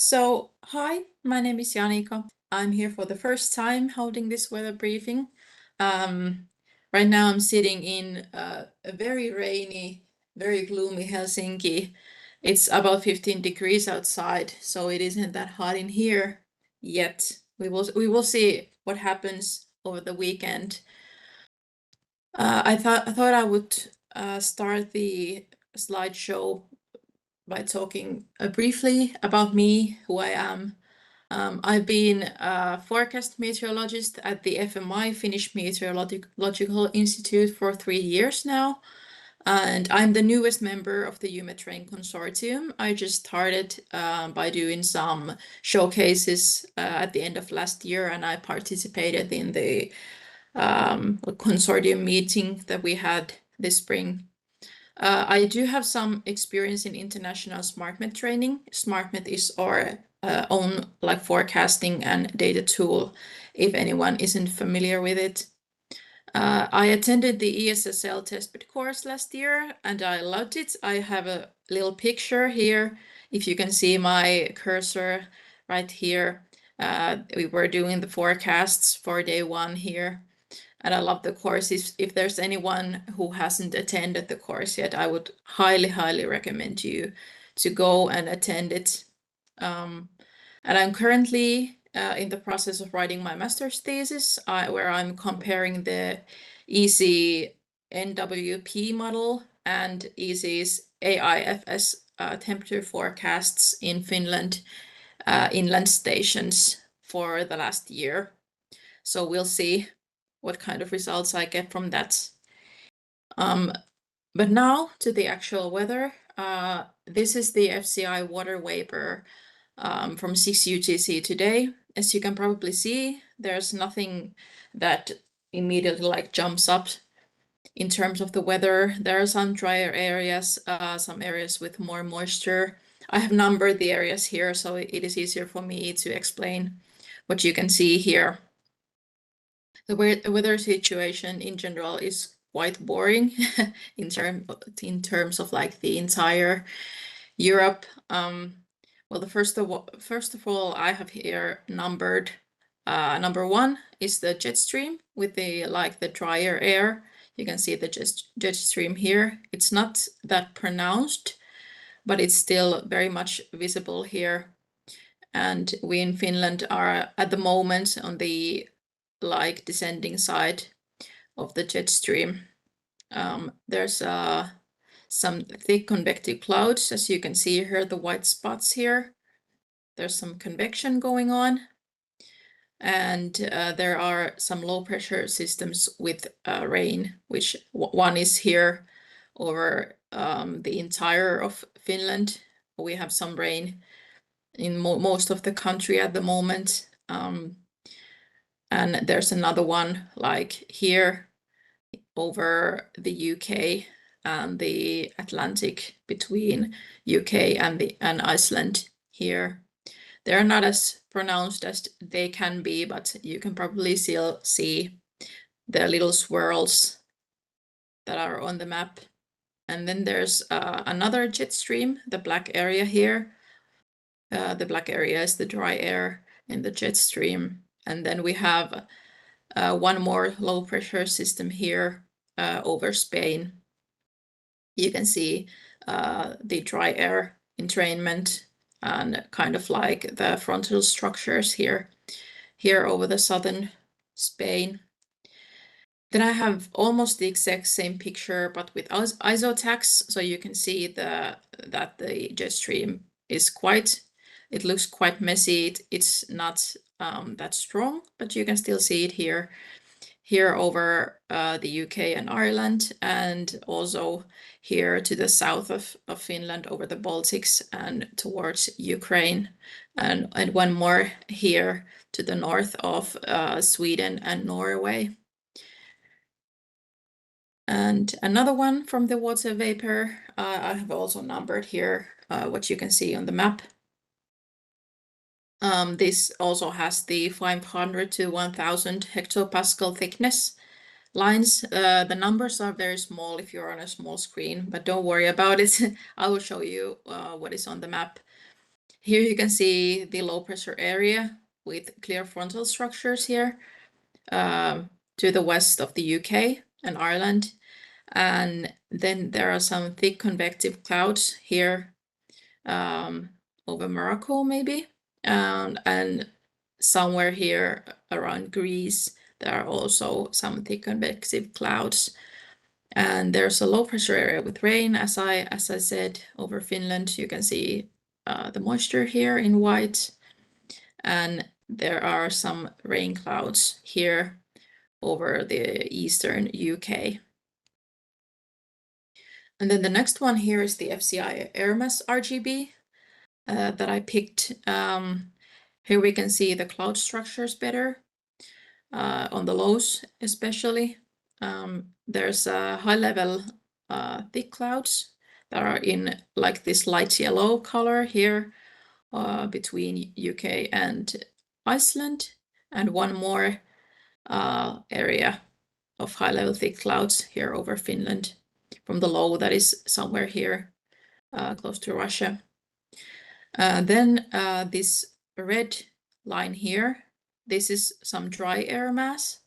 Hi, my name is Janika. I'm here for the first time holding this weather briefing. Right now I'm sitting in a very rainy, very gloomy Helsinki. It's about 15 degrees outside, so it isn't that hot in here yet. We will see what happens over the weekend. I thought I would start the slideshow by talking briefly about me, who I am. I've been a forecast meteorologist at the FMI, Finnish Meteorological Institute, for 3 years now, and I'm the newest member of the EUMeTrain consortium. I just started by doing some showcases at the end of last year, and I participated in the consortium meeting that we had this spring. I do have some experience in international SmartMet training. SmartMet is our own forecasting and data tool, if anyone isn't familiar with it. I attended the ESSL testbed course last year and I loved it. I have a little picture here. If you can see my cursor right here, we were doing the forecasts for day 1 here. And I love the course. If there's anyone who hasn't attended the course yet, I would highly recommend you to go and attend it. And I'm currently in the process of writing my master's thesis, where I'm comparing the ECMWF model and EC's AIFS temperature forecasts in Finland inland stations for the last year. So we'll see what kind of results I get from that. But now to the actual weather. This is the FCI water vapor from 6 UTC today. As you can probably see, there's nothing that immediately jumps up in terms of the weather. There are some drier areas, some areas with more moisture. I have numbered the areas here, so it is easier for me to explain what you can see here. The weather situation in general is quite boring in terms of the entire Europe. Well, first of all, I have here numbered. Number 1 is the jet stream with the drier air. You can see the jet stream here. It's not that pronounced, but it's still very much visible here. And we in Finland are at the moment on the descending side of the jet stream. There's some thick convective clouds, as you can see here, the white spots here. There's some convection going on, and there are some low pressure systems with rain, which one is here over the entire of Finland. We have some rain in most of the country at the moment. And there's another one here over the UK and the Atlantic between UK and Iceland here. They're not as pronounced as they can be, but you can probably still see the little swirls that are on the map. And then there's another jet stream, the black area here. The black area is the dry air in the jet stream. And then we have one more low pressure system here over Spain. You can see the dry air entrainment and kind of the frontal structures here over the southern Spain. Then I have almost the exact same picture, but with isotax, so you can see that the jet stream is it looks quite messy. It's not that strong, but you can still see it here over the UK and Ireland, and also here to the south of Finland over the Baltics and towards Ukraine, and one more here to the north of Sweden and Norway. And another one from the water vapor, I have also numbered here what you can see on the map. This also has the 500 to 1000 hectopascal thickness lines. The numbers are very small if you're on a small screen, but don't worry about it. I will show you what is on the map. Here you can see the low pressure area with clear frontal structures here to the west of the UK and Ireland. And then there are some thick convective clouds here over Morocco maybe. And somewhere here around Greece, there are also some thick convective clouds. And there's a low pressure area with rain, as I said, over Finland. You can see the moisture here in white. And there are some rain clouds here over the eastern UK. And then the next one here is the FCI air mass RGB that I picked. Here we can see the cloud structures better on the lows especially. There's high level thick clouds that are in like this light yellow color here between UK and Iceland, and one more area of high level thick clouds here over Finland from the low that is somewhere here close to Russia. Then this red line here, this is some dry air mass.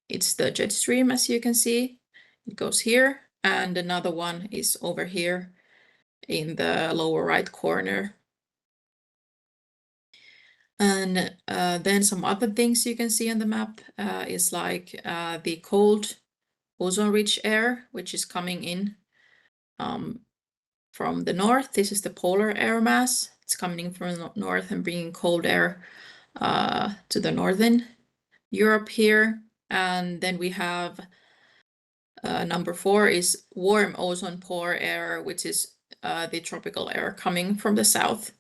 It's the jet stream, as you can see. It goes here, and another one is over here in the lower right corner. And then some other things you can see on the map is like the cold ozone-rich air, which is coming in from the north. This is the polar air mass. It's coming from the north and bringing cold air to the northern Europe here. And then we have number 4 is warm ozone pore air, which is the tropical air coming from the south.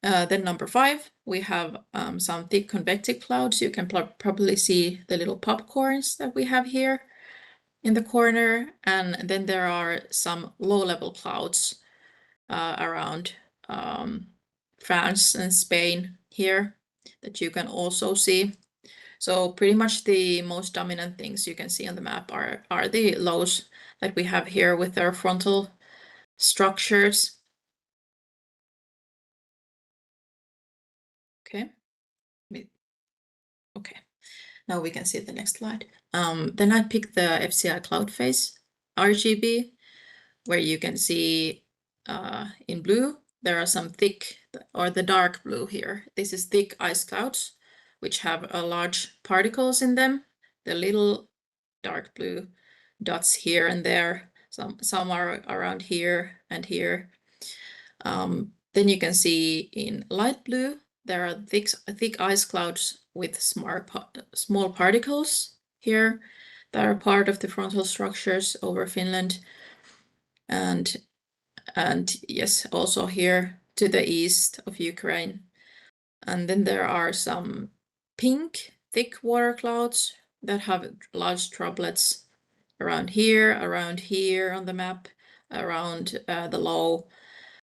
Then number 5, we have some thick convective clouds. You can probably see the little popcorns that we have here in the corner. And then there are some low-level clouds around France and Spain here that you can also see. So pretty much the most dominant things you can see on the map are the lows that we have here with their frontal structures. Okay. Okay. Now we can see the next slide. Then I picked the FCI cloud phase RGB, where you can see in blue, there are some thick, or the dark blue here. This is thick ice clouds, which have large particles in them. The little dark blue dots here and there. Some are around here and here. Then you can see in light blue, there are thick ice clouds with small particles here that are part of the frontal structures over Finland. And yes, also here to the east of Ukraine. And then there are some pink thick water clouds that have large droplets around here on the map, around the low,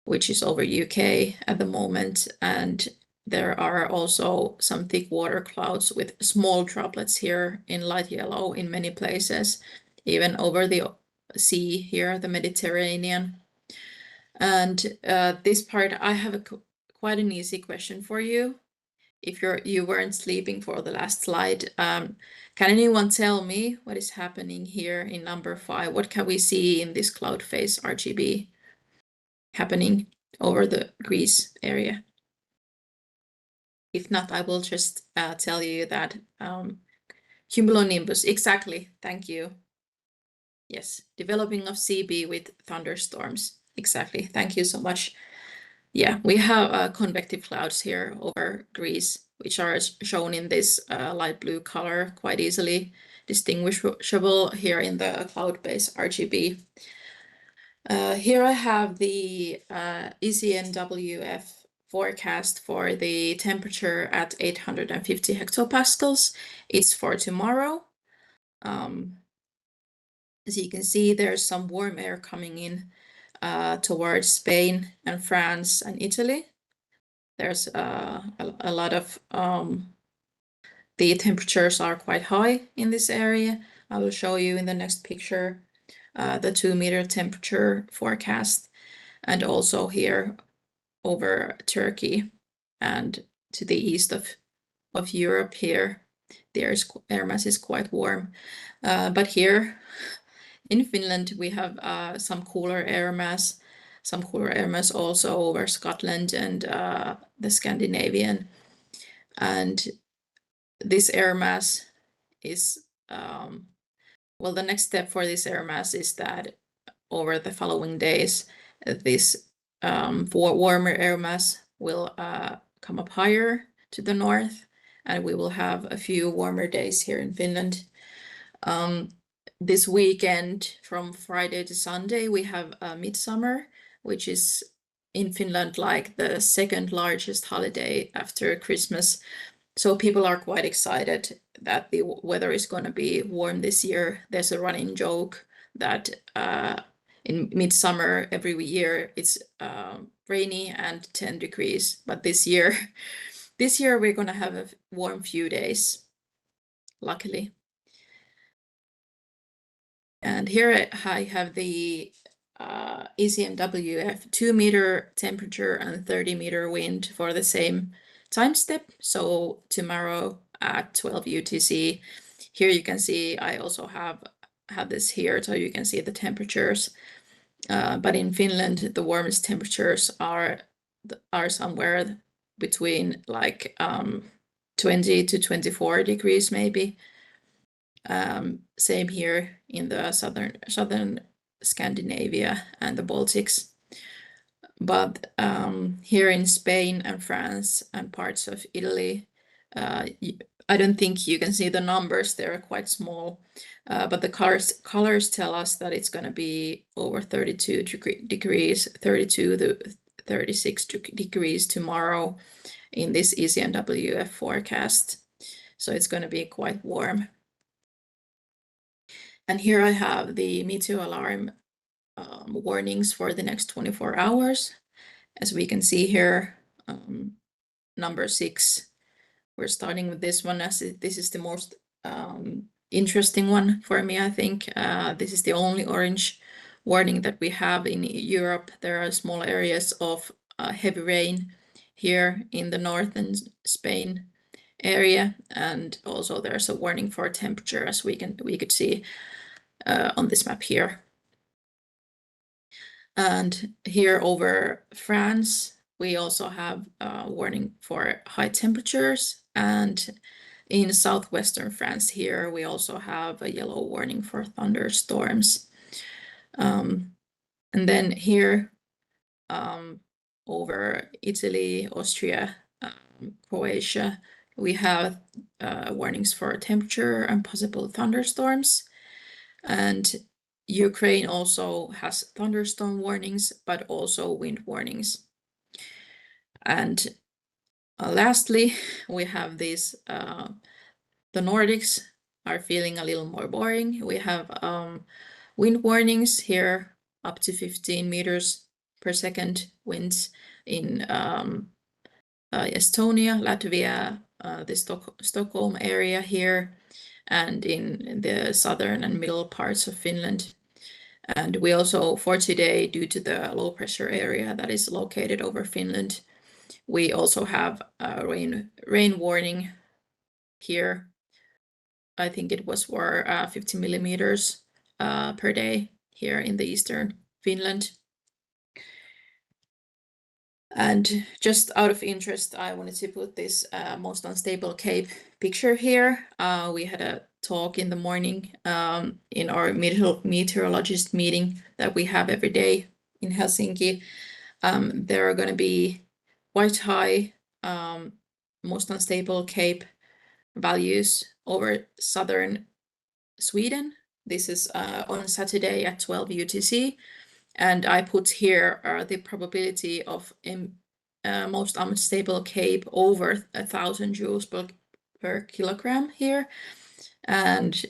which is over UK at the moment. And there are also some thick water clouds with small droplets here in light yellow in many places, even over the sea here, the Mediterranean. And this part, I have quite an easy question for you. If you weren't sleeping for the last slide, can anyone tell me what is happening here in number 5? What can we see in this cloud phase RGB happening over the Greece area? If not, I will just tell you that cumulonimbus, exactly, thank you. Yes, developing of CB with thunderstorms, exactly, thank you so much. Yeah, we have convective clouds here over Greece, which are shown in this light blue color, quite easily distinguishable here in the cloud base RGB. Here I have the ECMWF forecast for the temperature at 850 hectopascals. It's for tomorrow. As you can see, there's some warm air coming in towards Spain and France and Italy. There's a lot of, the temperatures are quite high in this area. I will show you in the next picture the 2-meter temperature forecast. And also here over Turkey and to the east of Europe here. The air mass is quite warm. But here in Finland, we have some cooler air mass also over Scotland and the Scandinavian. And this air mass is, well, the next step for this air mass is that over the following days, this warmer air mass will come up higher to the north, and we will have a few warmer days here in Finland. This weekend, from Friday to Sunday, we have Midsummer, which is in Finland like the second largest holiday after Christmas. So people are quite excited that the weather is going to be warm this year. There's a running joke that in midsummer every year it's rainy and 10 degrees, but this year we're going to have a warm few days, luckily. And here I have the ECMWF 2-meter temperature and 30-meter wind for the same time step. So tomorrow at 12 UTC, here you can see I also have this here, so you can see the temperatures. But in Finland, the warmest temperatures are somewhere between like 20 to 24 degrees maybe. Same here in the southern Scandinavia and the Baltics. But here in Spain and France and parts of Italy, I don't think you can see the numbers, they're quite small, but the colors tell us that it's going to be over 32 degrees, 32 to 36 degrees tomorrow in this ECMWF forecast. So it's going to be quite warm. And here I have the meteor alarm warnings for the next 24 hours. As we can see here, number 6, we're starting with this one as this is the most interesting one for me, I think. This is the only orange warning that we have in Europe. There are small areas of heavy rain here in the northern Spain area, and also there's a warning for temperature, as we could see on this map here. And here over France, we also have a warning for high temperatures. And in southwestern France here, we also have a yellow warning for thunderstorms. And then here over Italy, Austria, Croatia, we have warnings for temperature and possible thunderstorms. And Ukraine also has thunderstorm warnings, but also wind warnings. And lastly, we have these, the Nordics are feeling a little more boring. We have wind warnings here, up to 15 meters per second winds in Estonia, Latvia, the Stockholm area here, and in the southern and middle parts of Finland. And we also, for today, due to the low pressure area that is located over Finland, we also have a rain warning here. I think it was for 50 millimeters per day here in the eastern Finland. And just out of interest, I wanted to put this most unstable Cape picture here. We had a talk in the morning in our meteorologist meeting that we have every day in Helsinki. There are going to be quite high most unstable Cape values over southern Sweden. This is on Saturday at 12 UTC. And I put here the probability of most unstable Cape over 1,000 joules per kilogram here. And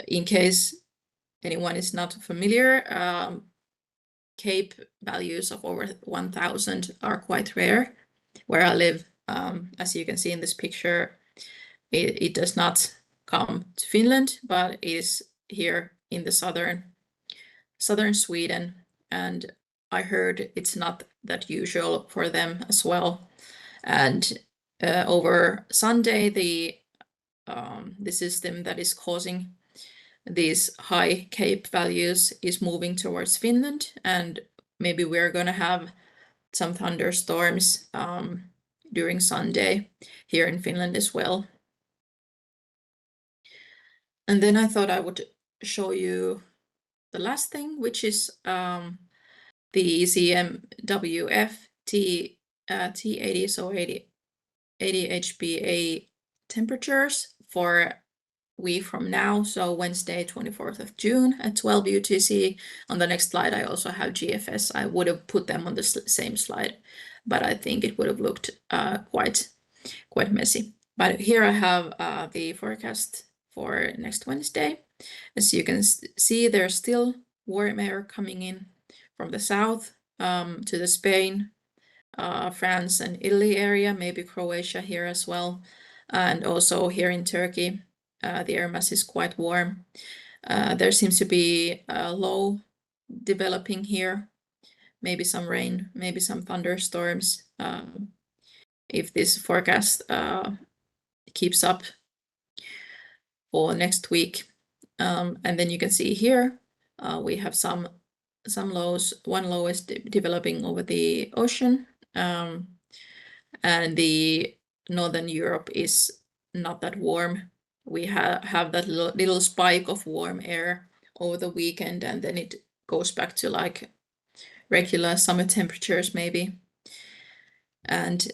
in case anyone is not familiar, Cape values of over 1,000 are quite rare. Where I live, as you can see in this picture, it does not come to Finland, but it is here in the southern Sweden. And I heard it's not that usual for them as well. And over Sunday, the system that is causing these high CAPE values is moving towards Finland, and maybe we're going to have some thunderstorms during Sunday here in Finland as well. And then I thought I would show you the last thing, which is the ECMWF T80, so 80 HPA temperatures for week from now, so Wednesday, 24th of June at 12 UTC. On the next slide, I also have GFS. I would have put them on the same slide, but I think it would have looked quite messy. But here I have the forecast for next Wednesday. As you can see, there's still warm air coming in from the south to the Spain, France and Italy area, maybe Croatia here as well. And also here in Turkey, the air mass is quite warm. There seems to be a low developing here, maybe some rain, maybe some thunderstorms. If this forecast keeps up for next week. And then you can see here, we have some lows, one low is developing over the ocean. And the Northern Europe is not that warm. We have that little spike of warm air over the weekend, and then it goes back to like regular summer temperatures maybe. And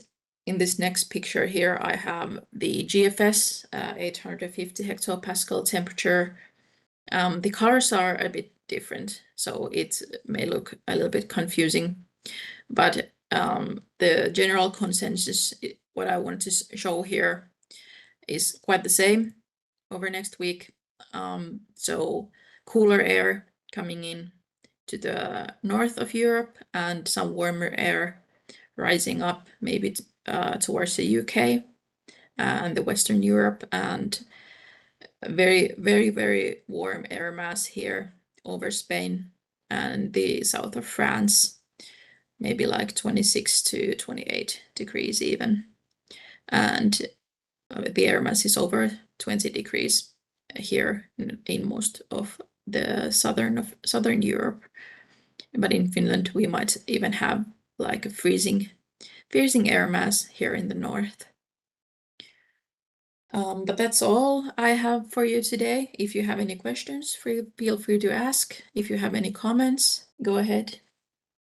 in this next picture here, I have the GFS, 850 hectopascal temperature. The colors are a bit different, so it may look a little bit confusing, but the general consensus, what I want to show here, is quite the same over next week. So cooler air coming in to the north of Europe and some warmer air rising up maybe towards the UK and the Western Europe, and very, very, very warm air mass here over Spain and the south of France, maybe like 26 to 28 degrees even. And the air mass is over 20 degrees here in most of the southern Europe. But in Finland, we might even have like a freezing air mass here in the north. But that's all I have for you today. If you have any questions, feel free to ask. If you have any comments, go ahead.